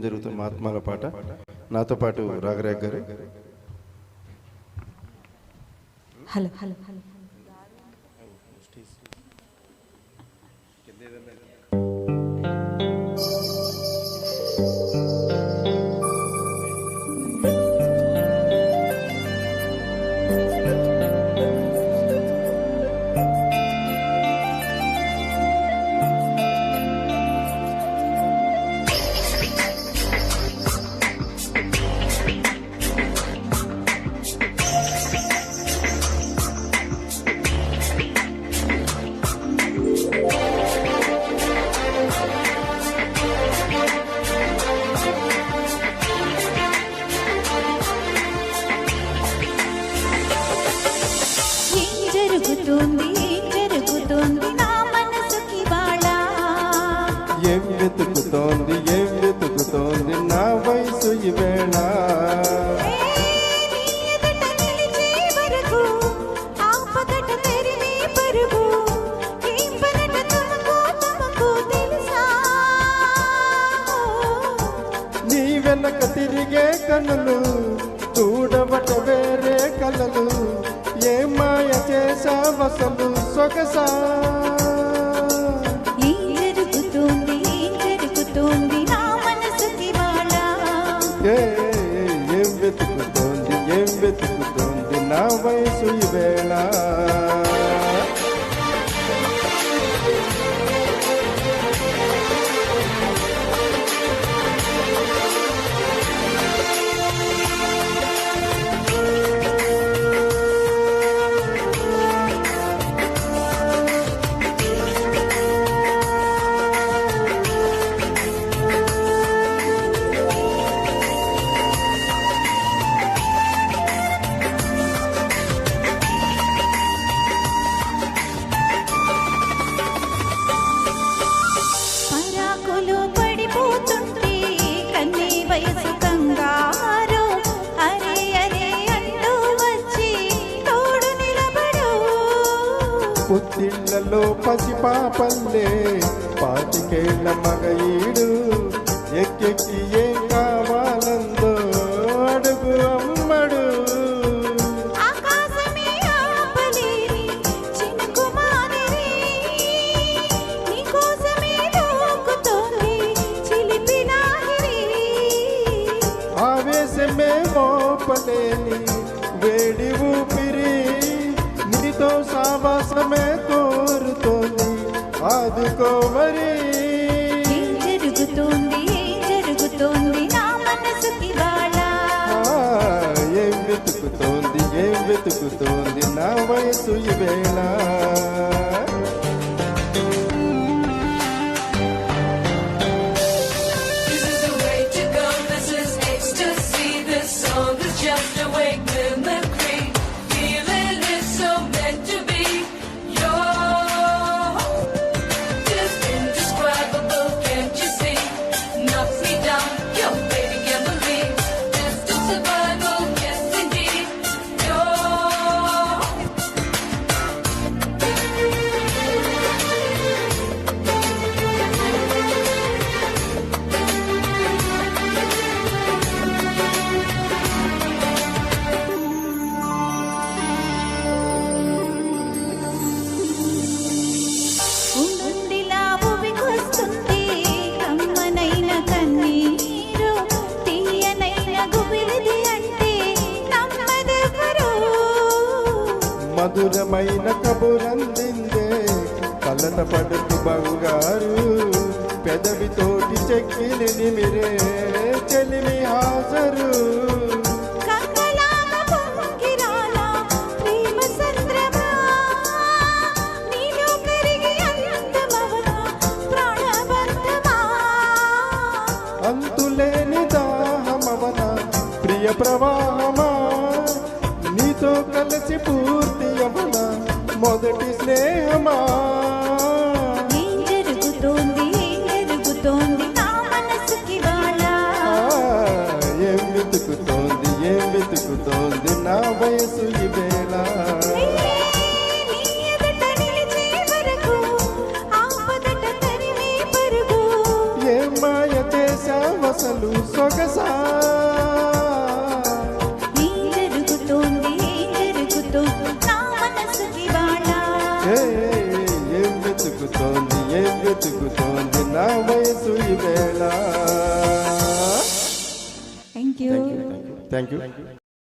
జరుగుతున్న మహాత్మాల పాట. నాతో పాటు రాఘరాగ్ గారు. హలో హలో హలో ఏం వెతుకుతోంది నా వయసు ఈవేళ. నీ వెనక తిరిగే కనులు చూడబట వేరే కలలు, ఏ మాయ చేసావసలు సొగసా. ఏం వెతుకుతోంది నా వయసు ఈవేళ. పుట్టిళ్లలో పసిపాపల్లే పాతికేళ్ల మగఈడు, ఎక్కెక్కి ఏం కావాలందో అడుగు అమ్మడు. ఆవేశమే మోపలేని వేడి ఊపిరి, నీతో సావాసమే కోరుతోంది ఆదుకోమరి. ఏం వెతుకుతోంది నా వయసు ఈవేళ. మధురమైన కబురందిందే కలత పడుతు బంగారు, పెదవితోటి చెక్కిలి నిమిరే చెలిమి హాజరు. అంతులేని దాహమవన ప్రియ ప్రవాహమా, నీతో కలిసి పూర్తి యవన మొదటి స్నేహమా. ఏం జరుగుతోంది నా మనసుకి వాళ్ళ. ఏం వెతుకుతోంది నా వయసు ఈవేళ. ఏ మాయ చేసావసలు సొగసా ఏం జరుగుతోంది నా మనసుకి వాళ్ళ ఏం వెతుకుతోంది నా వయసు ఈ వేళ థ్యాంక్ యూ థ్యాంక్ యూ